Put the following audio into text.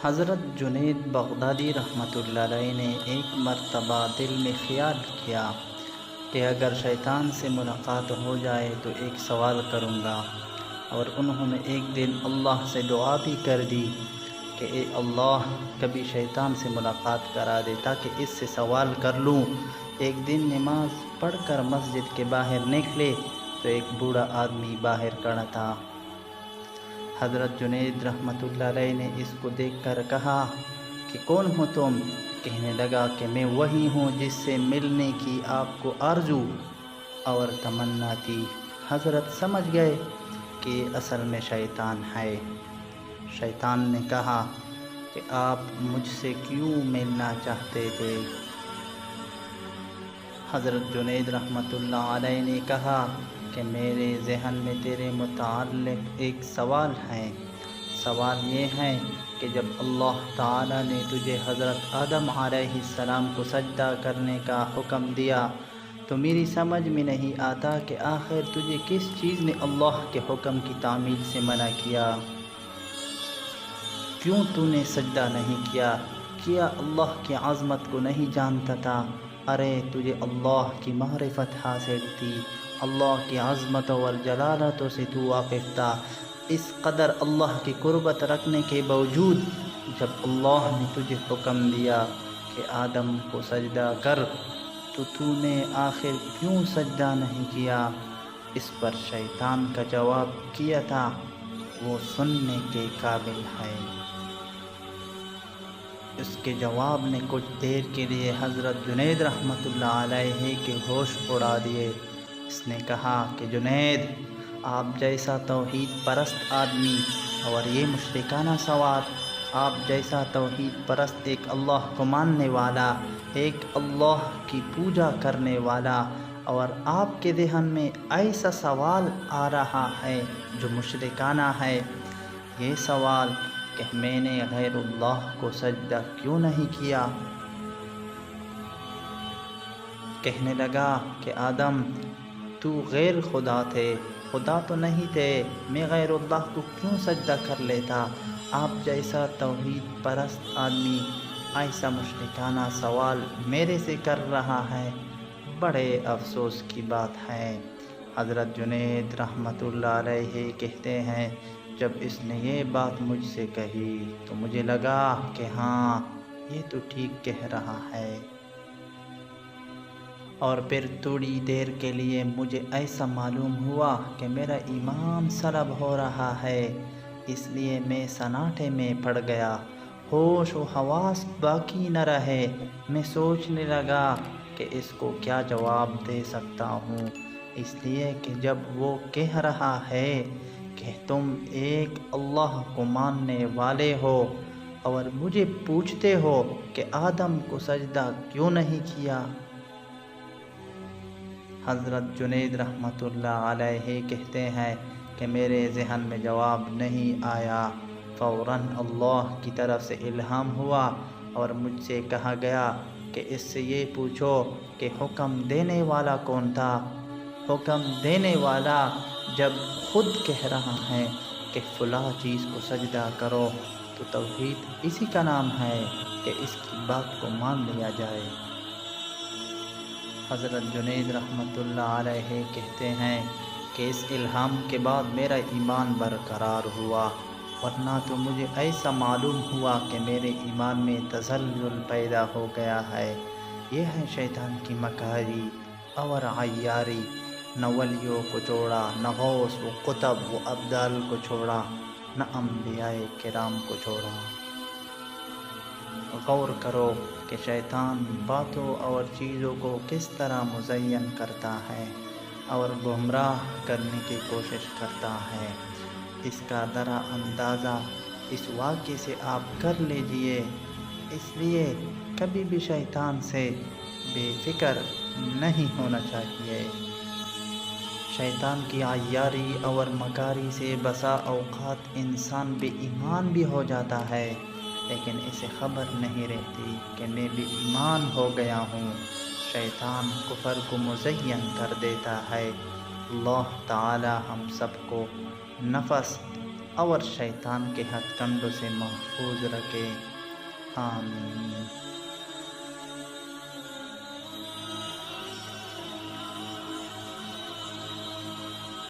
حضرت جنید بغدادی رحمۃ اللہ علیہ نے ایک مرتبہ دل میں خیال کیا کہ اگر شیطان سے ملاقات ہو جائے تو ایک سوال کروں گا، اور انہوں نے ایک دن اللہ سے دعا بھی کر دی کہ اے اللہ، کبھی شیطان سے ملاقات کرا دے تاکہ اس سے سوال کر لوں۔ ایک دن نماز پڑھ کر مسجد کے باہر نکلے تو ایک بوڑھا آدمی باہر کھڑا تھا۔ حضرت جنید رحمۃ اللہ علیہ نے اس کو دیکھ کر کہا کہ کون ہو تم؟ کہنے لگا کہ میں وہی ہوں جس سے ملنے کی آپ کو آرزو اور تمنا تھی۔ حضرت سمجھ گئے کہ یہ اصل میں شیطان ہے۔ شیطان نے کہا کہ آپ مجھ سے کیوں ملنا چاہتے تھے؟ حضرت جنید رحمۃ اللہ علیہ نے کہا کہ میرے ذہن میں تیرے متعلق ایک سوال ہے۔ سوال یہ ہے کہ جب اللہ تعالیٰ نے تجھے حضرت آدم علیہ السلام کو سجدہ کرنے کا حکم دیا تو میری سمجھ میں نہیں آتا کہ آخر تجھے کس چیز نے اللہ کے حکم کی تعمیل سے منع کیا؟ کیوں تو نے سجدہ نہیں کیا؟ کیا اللہ کی عظمت کو نہیں جانتا تھا؟ ارے تجھے اللہ کی معرفت حاصل تھی، اللہ کی عظمت اور جلالتوں سے تو واقف تھا۔ اس قدر اللہ کی قربت رکھنے کے باوجود جب اللہ نے تجھے حکم دیا کہ آدم کو سجدہ کر تو نے آخر کیوں سجدہ نہیں کیا؟ اس پر شیطان کا جواب کیا تھا، وہ سننے کے قابل ہے۔ اس کے جواب نے کچھ دیر کے لیے حضرت جنید رحمۃ اللہ علیہ کے ہوش اڑا دیے۔ اس نے کہا کہ جنید، آپ جیسا توحید پرست آدمی اور یہ مشرکانہ سوال، آپ جیسا توحید پرست ایک اللہ کو ماننے والا، ایک اللہ کی پوجا کرنے والا، اور آپ کے ذہن میں ایسا سوال آ رہا ہے جو مشرکانہ ہے، یہ سوال کہ میں نے غیر اللہ کو سجدہ کیوں نہیں کیا؟ کہنے لگا کہ آدم، تو غیر خدا تھے، خدا تو نہیں تھے، میں غیر اللہ کو کیوں سجدہ کر لیتا؟ آپ جیسا توحید پرست آدمی ایسا مشرکانہ سوال میرے سے کر رہا ہے، بڑے افسوس کی بات ہے۔ حضرت جنید رحمۃ اللہ علیہ کہتے ہیں، جب اس نے یہ بات مجھ سے کہی تو مجھے لگا کہ ہاں، یہ تو ٹھیک کہہ رہا ہے۔ اور پھر تھوڑی دیر کے لیے مجھے ایسا معلوم ہوا کہ میرا ایمان سلب ہو رہا ہے، اس لیے میں سناٹے میں پڑ گیا، ہوش و حواس باقی نہ رہے۔ میں سوچنے لگا کہ اس کو کیا جواب دے سکتا ہوں، اس لیے کہ جب وہ کہہ رہا ہے کہ تم ایک اللہ کو ماننے والے ہو اور مجھے پوچھتے ہو کہ آدم کو سجدہ کیوں نہیں کیا؟ حضرت جنید رحمۃ اللہ علیہ کہتے ہیں کہ میرے ذہن میں جواب نہیں آیا، فوراً اللہ کی طرف سے الہام ہوا اور مجھ سے کہا گیا کہ اس سے یہ پوچھو کہ حکم دینے والا کون تھا؟ حکم دینے والا جب خود کہہ رہا ہے کہ فلاں چیز کو سجدہ کرو تو توحید اسی کا نام ہے کہ اس کی بات کو مان لیا جائے۔ حضرت جنید رحمۃ اللہ علیہ کہتے ہیں کہ اس الہام کے بعد میرا ایمان برقرار ہوا، ورنہ تو مجھے ایسا معلوم ہوا کہ میرے ایمان میں تزلزل پیدا ہو گیا ہے۔ یہ ہے شیطان کی مکاری اور عیاری، نہ ولیوں کو چھوڑا، نہ غوث و قطب و ابدال کو چھوڑا، نہ انبیاء کرام کو چھوڑا۔ غور کرو کہ شیطان باتوں اور چیزوں کو کس طرح مزین کرتا ہے اور گمراہ کرنے کی کوشش کرتا ہے۔ اس کا درا اندازہ اس واقعے سے آپ کر لیجئے۔ اس لیے کبھی بھی شیطان سے بے فکر نہیں ہونا چاہیے۔ شیطان کی عیاری اور مکاری سے بسا اوقات انسان بے ایمان بھی ہو جاتا ہے، لیکن اسے خبر نہیں رہتی کہ میں بے ایمان ہو گیا ہوں۔ شیطان کفر کو مزین کر دیتا ہے۔ اللہ تعالی ہم سب کو نفس اور شیطان کے ہتھ کنڈوں سے محفوظ رکھے، آمین۔